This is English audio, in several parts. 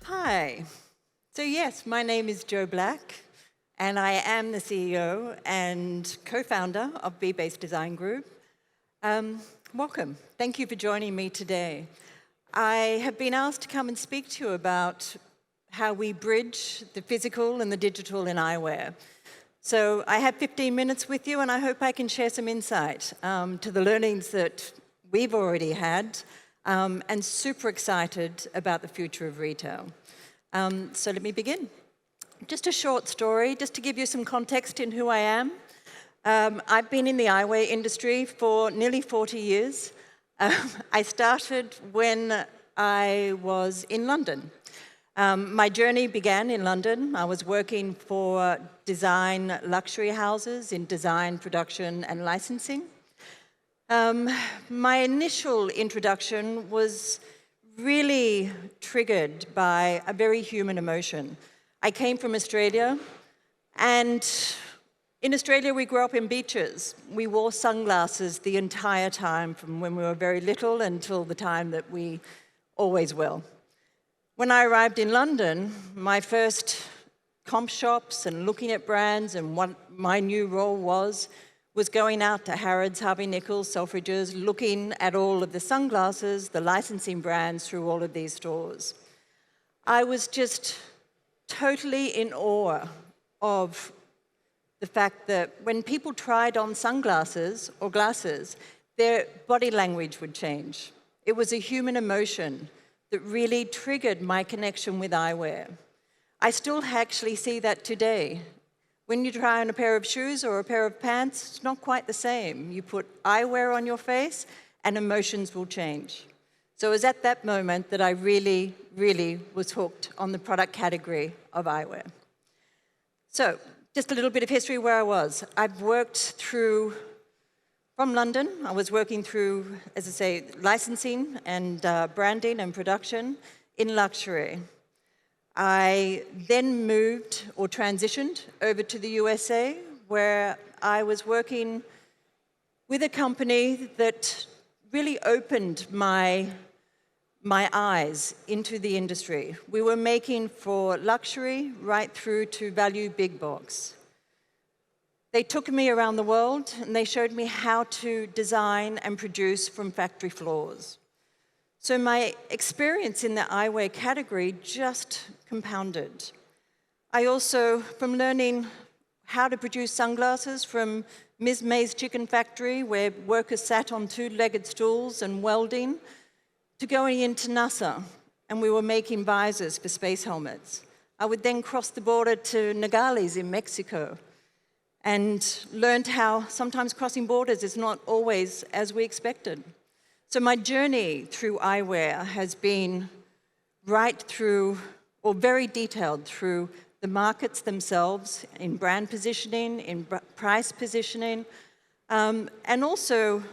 Hi. So yes, my name is Jo Black, and I am the CEO and co-founder of bbase Design Group. Welcome. Thank you for joining me today. I have been asked to come and speak to you about how we bridge the physical and the digital in eyewear. So I have 15 minutes with you, and I hope I can share some insight to the learnings that we've already had, and super excited about the future of retail. So let me begin. Just a short story, just to give you some context in who I am. I've been in the eyewear industry for nearly 40 years. I started when I was in London. My journey began in London. I was working for design luxury houses in design, production, and licensing. My initial introduction was really triggered by a very human emotion. I came from Australia, and in Australia we grew up in beaches. We wore sunglasses the entire time from when we were very little until the time that we always will. When I arrived in London, my first comp shops and looking at brands and what my new role was going out to Harrods, Harvey Nichols, Selfridges, looking at all of the sunglasses, the licensing brands through all of these stores. I was just totally in awe of the fact that when people tried on sunglasses or glasses, their body language would change. It was a human emotion that really triggered my connection with eyewear. I still actually see that today. When you try on a pair of shoes or a pair of pants, it's not quite the same. You put eyewear on your face and emotions will change. So it was at that moment that I really, really was hooked on the product category of eyewear. So just a little bit of history where I was. I've worked through, from London, I was working through, as I say, licensing and branding and production in luxury. I then moved or transitioned over to the USA, where I was working with a company that really opened my eyes into the industry. We were making for luxury right through to value big box. They took me around the world and they showed me how to design and produce from factory floors. So my experience in the eyewear category just compounded. I also, from learning how to produce sunglasses from Ms. May's chicken factory, where workers sat on two-legged stools and welding, to going into NASA, and we were making visors for space helmets. I would then cross the border to Nogales in Mexico and learned how sometimes crossing borders is not always as we expected. So my journey through eyewear has been right through, or very detailed through the markets themselves, in brand positioning, in price positioning, and also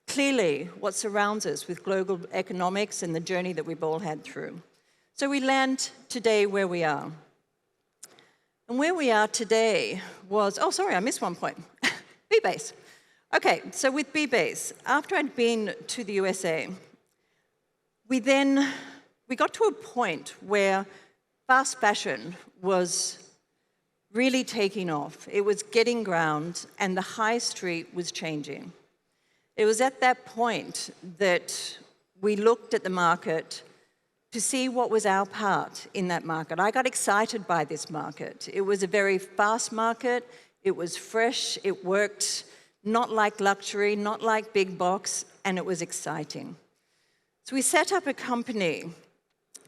clearly what surrounds us with global economics and the journey that we've all had through. So we land today where we are. And where we are today was, oh, sorry, I missed one point. bbase. Okay, so with bbase, after I'd been to the USA, we got to a point where fast fashion was really taking off. It was getting ground, and the high street was changing. It was at that point that we looked at the market to see what was our part in that market. I got excited by this market. It was a very fast market. It was fresh. It worked not like luxury, not like big box, and it was exciting. So we set up a company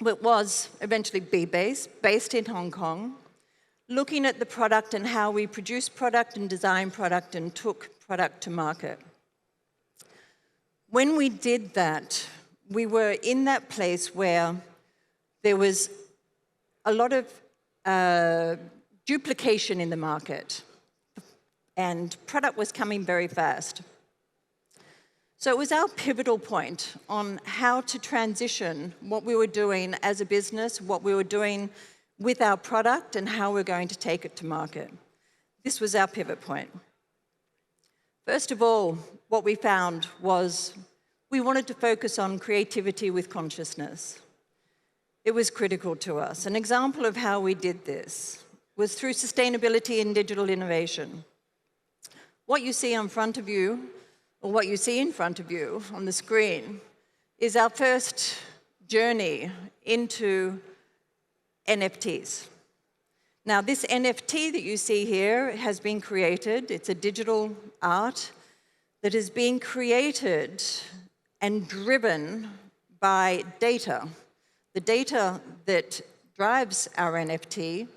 that was eventually bbase, based in Hong Kong, looking at the product and how we produced product and designed product and took product to market. When we did that, we were in that place where there was a lot of duplication in the market, and product was coming very fast. So it was our pivotal point on how to transition what we were doing as a business, what we were doing with our product, and how we're going to take it to market. This was our pivot point. First of all, what we found was we wanted to focus on creativity with consciousness. It was critical to us. An example of how we did this was through sustainability and digital innovation. What you see in front of you on the screen is our first journey into NFTs. Now, this NFT that you see here has been created. It's a digital art that is being created and driven by data. The data that drives our NFT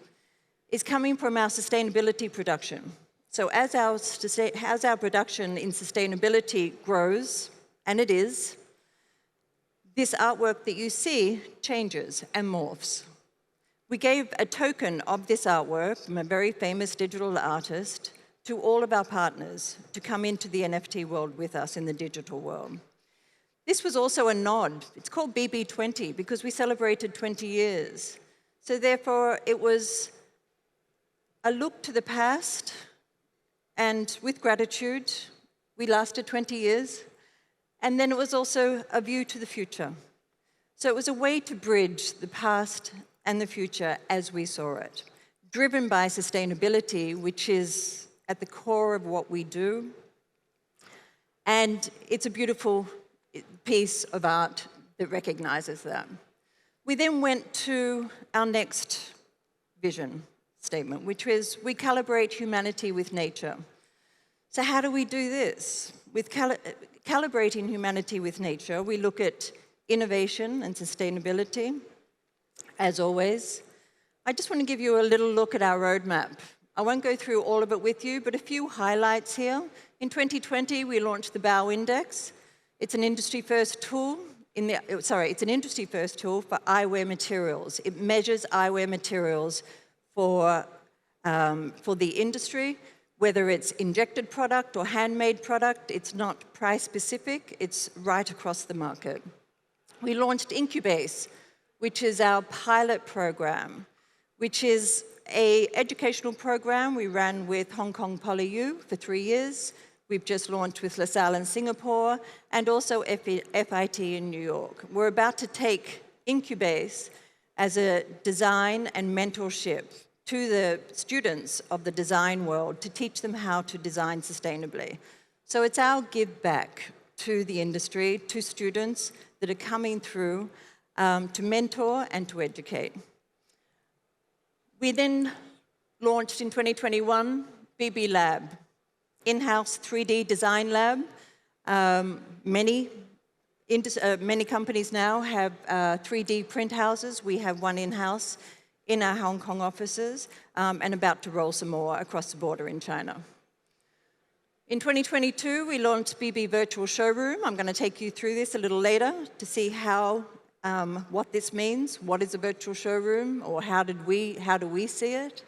is coming from our sustainability production. So as our production in sustainability grows, and it is, this artwork that you see changes and morphs. We gave a token of this artwork from a very famous digital artist to all of our partners to come into the NFT world with us in the digital world. This was also a nod. It's called BB20 because we celebrated 20 years. So therefore, it was a look to the past, and with gratitude, we lasted 20 years. And then it was also a view to the future. So it was a way to bridge the past and the future as we saw it, driven by sustainability, which is at the core of what we do. And it's a beautiful piece of art that recognizes that. We then went to our next vision statement, which is we calibrate humanity with nature. So how do we do this? With calibrating humanity with nature, we look at innovation and sustainability, as always. I just want to give you a little look at our roadmap. I won't go through all of it with you, but a few highlights here. In 2020, we launched the BOW Index. It's an industry-first tool it's an industry-first tool for eyewear materials. It measures eyewear materials for the industry, whether it's injected product or handmade product. It's not price-specific. It's right across the market. We launched Incubase, which is our pilot program, which is an educational program we ran with Hong Kong PolyU for 3 years. We've just launched with LaSalle in Singapore and also FIT in New York. We're about to take Incubase as a design and mentorship to the students of the design world to teach them how to design sustainably. So it's our give back to the industry, to students that are coming through to mentor and to educate. We then launched in 2021 BB Lab, in-house 3D design lab. Many companies now have 3D print houses. We have one in-house in our Hong Kong offices and about to roll some more across the border in China. In 2022, we launched BB Virtual Showroom. I'm going to take you through this a little later to see what this means. What is a virtual showroom, or how do we see it?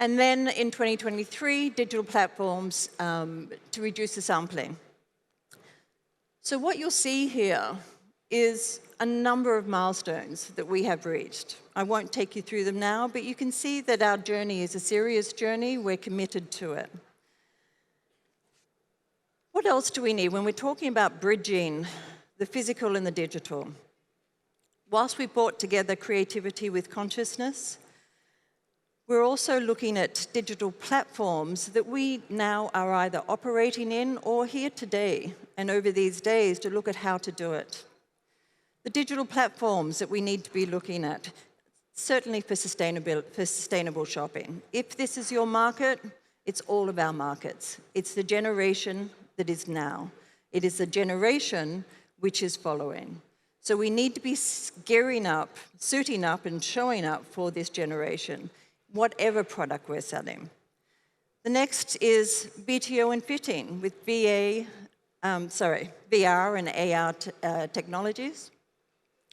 And then in 2023, digital platforms to reduce the sampling. So what you'll see here is a number of milestones that we have reached. I won't take you through them now, but you can see that our journey is a serious journey. We're committed to it. What else do we need when we're talking about bridging the physical and the digital? Whilst we brought together creativity with consciousness, we're also looking at digital platforms that we now are either operating in or here today and over these days to look at how to do it. The digital platforms that we need to be looking at, certainly for sustainable shopping. If this is your market, it's all of our markets. It's the generation that is now. It is the generation which is following. So we need to be gearing up, suiting up and showing up for this generation, whatever product we're selling. The next is BTO and fitting with VR and AR technologies.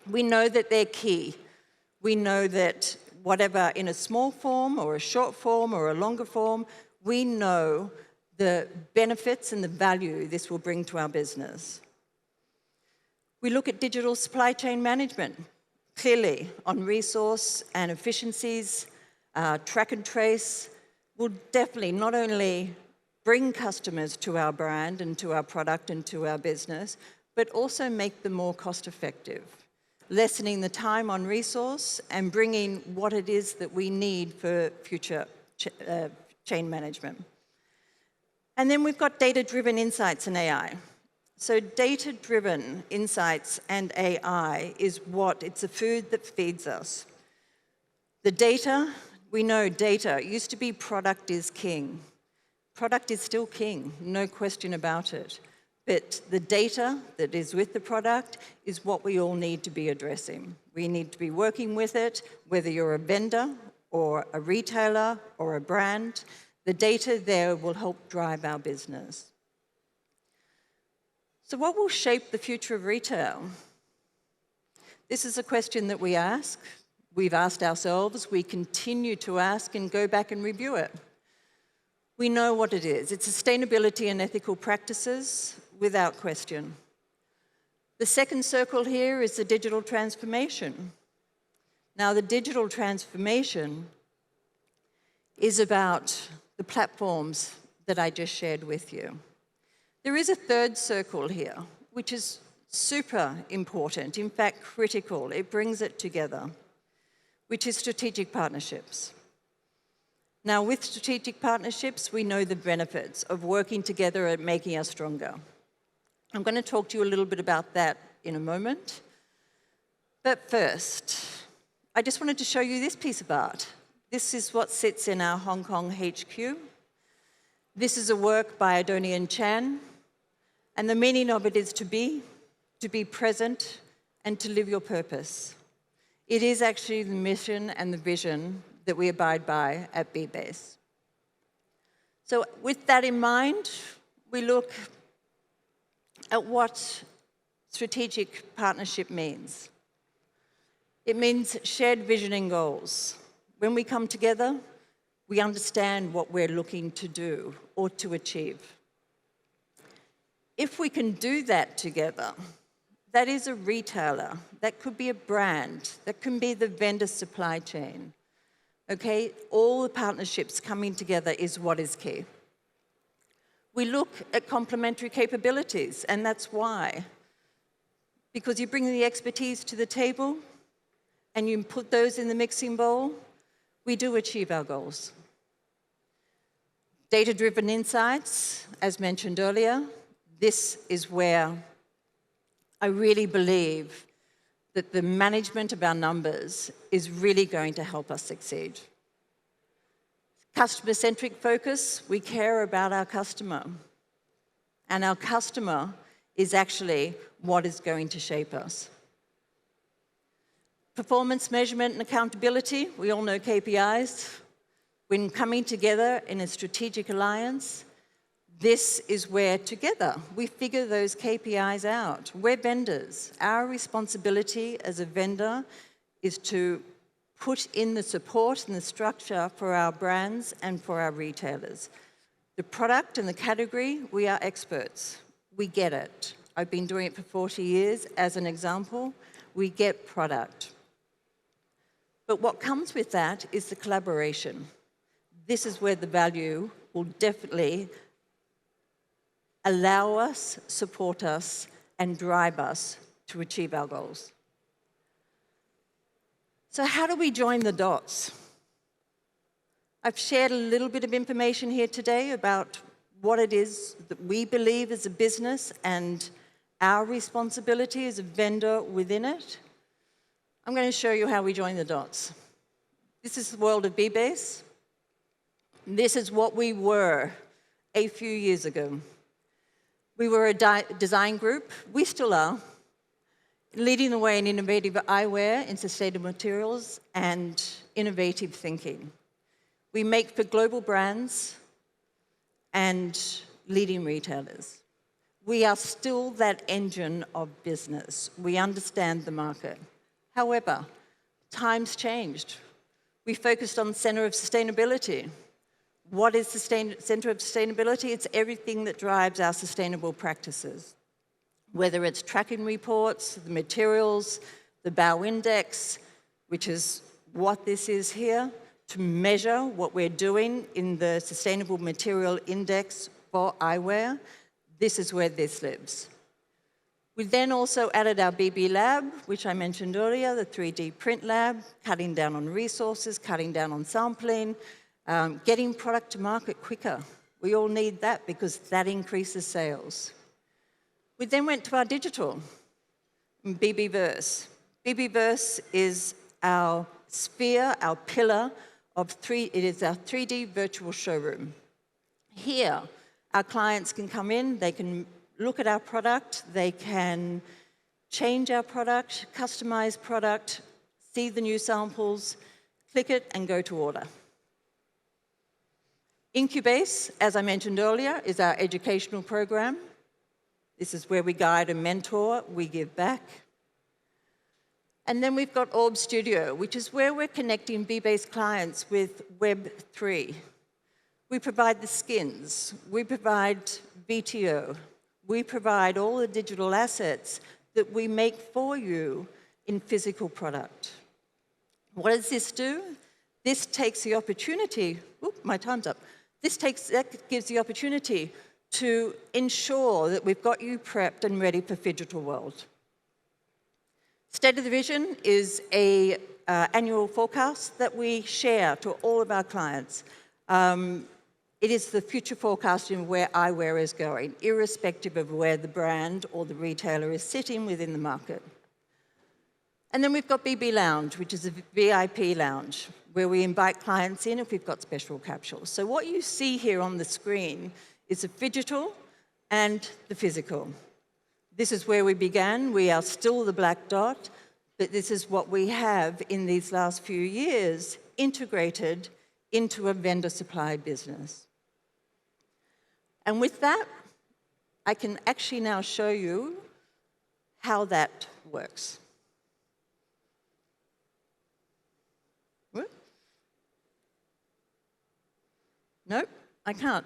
We know that they're key. We know that whatever in a small form or a short form or a longer form, we know the benefits and the value this will bring to our business. We look at digital supply chain management, clearly on resource and efficiencies. Track and trace will definitely not only bring customers to our brand and to our product and to our business, but also make them more cost effective. lessening the time on resource, and bringing what it is that we need for future chain management. And then we've got data-driven insights and AI. So data-driven insights and AI is it's the food that feeds us. The data, we know data used to be product is king. Product is still king, no question about it. But the data that is with the product is what we all need to be addressing. We need to be working with it, whether you're a vendor or a retailer or a brand. The data there will help drive our business. So what will shape the future of retail? This is a question that we ask. We've asked ourselves, we continue to ask and go back and review it. We know what it is. It's sustainability and ethical practices, without question. The second circle here is the digital transformation. Now, the digital transformation is about the platforms that I just shared with you. There is a third circle here, which is super important, in fact, critical. It brings it together, which is strategic partnerships. Now, with strategic partnerships, we know the benefits of working together and making us stronger. I'm going to talk to you a little bit about that in a moment. But first, I just wanted to show you this piece of art. This is what sits in our Hong Kong HQ. This is a work by Adonian Chan, and the meaning of it is to be present, and to live your purpose. It is actually the mission and the vision that we abide by at bbase. So with that in mind, we look at what strategic partnership means. It means shared vision and goals. When we come together, we understand what we're looking to do or to achieve. If we can do that together, that is a retailer, that could be a brand, that can be the vendor supply chain. Okay, all the partnerships coming together is what is key. We look at complementary capabilities, and that's why. Because you bring the expertise to the table, and you put those in the mixing bowl, we do achieve our goals. Data-driven insights, as mentioned earlier, this is where I really believe that the management of our numbers is really going to help us succeed. Customer-centric focus, we care about our customer. And our customer is actually what is going to shape us. Performance measurement and accountability, we all know KPIs. When coming together in a strategic alliance, this is where together we figure those KPIs out. We're vendors. Our responsibility as a vendor is to put in the support and the structure for our brands and for our retailers. The product and the category, we are experts. We get it. I've been doing it for 40 years as an example. We get product. But what comes with that is the collaboration. This is where the value will definitely allow us, support us, and drive us to achieve our goals. So how do we join the dots? I've shared a little bit of information here today about what it is that we believe as a business and our responsibility as a vendor within it. I'm going to show you how we join the dots. This is the world of bbase. This is what we were a few years ago. We were a design group, we still are, leading the way in innovative eyewear in sustainable materials and innovative thinking. We make for global brands and leading retailers. We are still that engine of business. We understand the market. However, times changed. We focused on the center of sustainability. What is the center of sustainability? It's everything that drives our sustainable practices. Whether it's tracking reports, the materials, the BAO index, which is what this is here, to measure what we're doing in the Sustainable Material Index for eyewear, this is where this lives. We then also added our BB lab, which I mentioned earlier, the 3D print lab, cutting down on resources, cutting down on sampling, getting product to market quicker. We all need that because that increases sales. We then went to our digital, bbverse. bbverse is our sphere, our pillar of it is our 3D virtual showroom. Here, our clients can come in, they can look at our product, they can change our product, customize product, see the new samples, click it and go to order. Incubase, as I mentioned earlier, is our educational program. This is where we guide and mentor, we give back. And then we've got Orb Studio, which is where we're connecting bbase clients with Web3. We provide the skins, we provide VTO, we provide all the digital assets that we make for you in physical product. What does this do? This takes the opportunity, my time's up. That gives the opportunity to ensure that we've got you prepped and ready for digital world. State of the Vision is an annual forecast that we share to all of our clients. It is the future forecasting of where eyewear is going, irrespective of where the brand or the retailer is sitting within the market. And then we've got BB Lounge, which is a VIP lounge, where we invite clients in if we've got special capsules. So what you see here on the screen is the digital and the physical. This is where we began. We are still the black dot, but this is what we have in these last few years integrated into a vendor supply business. And with that, I can actually now show you how that works. What? Nope, I can't.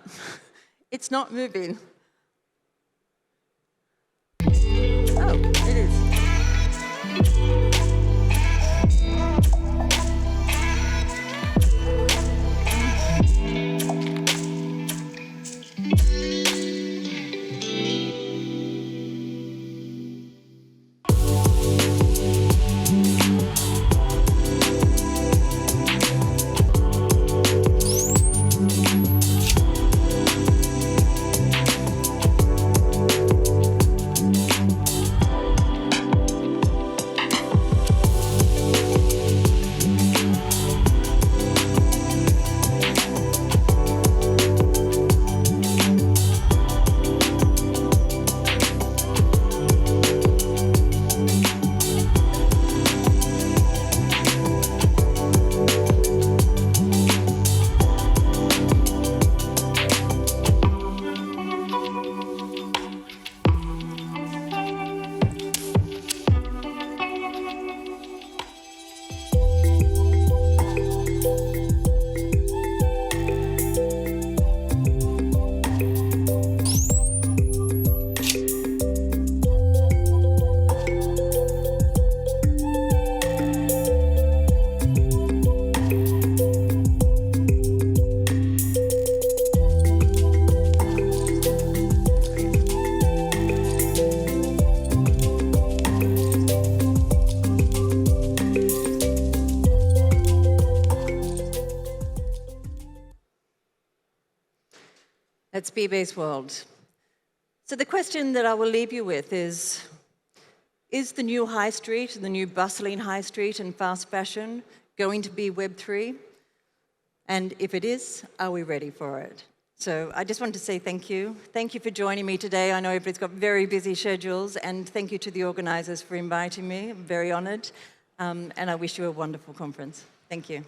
It's not moving. Oh, it is. That's bbase world. So the question that I will leave you with is the new high street, the new bustling high street and fast fashion going to be Web3? And if it is, are we ready for it? So I just want to say thank you. Thank you for joining me today. I know everybody's got very busy schedules, and thank you to the organizers for inviting me. I'm very honored, and I wish you a wonderful conference. Thank you.